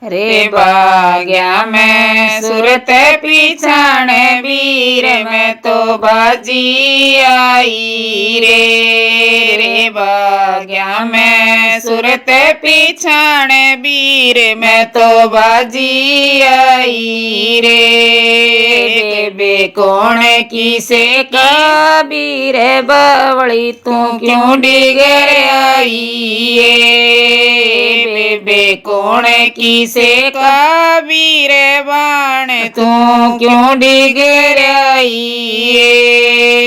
रे बाग्या मैं सूरत पीछाण वीर मैं तो बाजी आई रे बाग्या मैं सूरत पीछाण वीर मैं तो बाजी आई रे बे कौन की से कबीर बवड़ी तू क्यों डिगर आई बे कौन की से कबीर बाण तू क्यों डिगर आई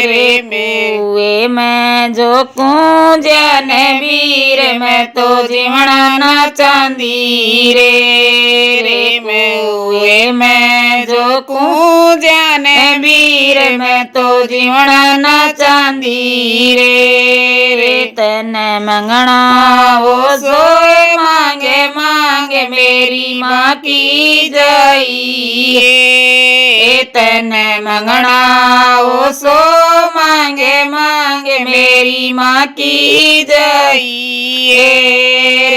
रे हुए मैं जो कुंजन वीर मैं तो जीवना ना चांदी रे मैं हुए मैं जो कुंजन वीर मैं तो जीवना ना चांदी रे तन मंगना वो सोए मांगे मांगे मेरी माँ की जाई तन मंगना वो सो मांगे मांगे मेरी माँ की जाई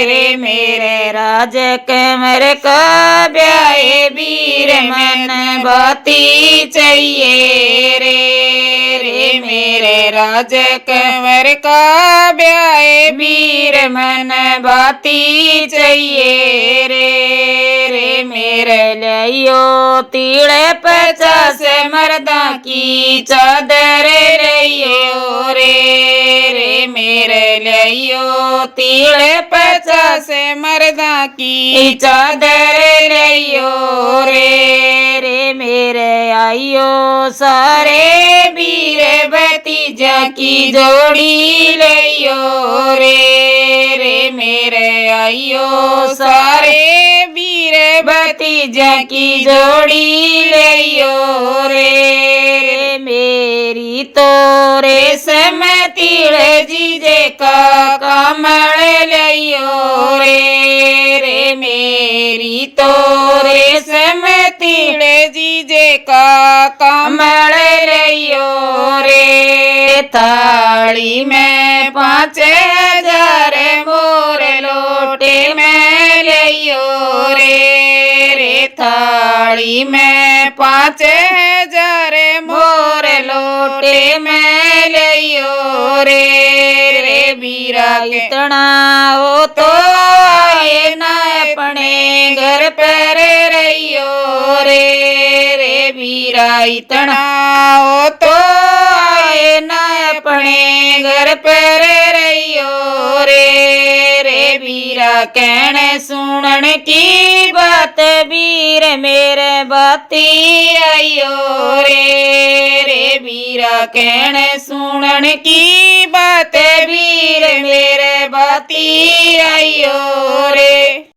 रे मेरे राज कमर का ब्याए वीर मन बाती चाहिए रे मेरे राज कमर का ब्याए वीर मन बाती चाहिए रे मेरे लियो तीड़े 50 मर्दा की चादर लियो रे मेरे लियो तीड़े 50 मर्दा की चादर लियो रे मेरे आइयो सारे वीर भतीजा की जोड़ी लियो रे मेरे आइयो सारे वीर भतीजा की जोड़ी लियो रे मेरी तो रेशम तीड़ जीजे का कमल लियो रे मेरी तो रेशम तीड़ जीजे का कमल लियो रे थाली में 5000 मोर लोटे में लियो रे थाली में 5000 मोर लोटे में लियो रे बीरा कितना हो तो आए ना अपने घर पर रहियो रे बीरा इतना हो तो आए ना अपने घर पर रहियो रे बीरा कहने सुनन की बात वीर मेरे बाती आइयो रे बीरा कहने सुनन की बात वीर मेरे बाती आइयो रे।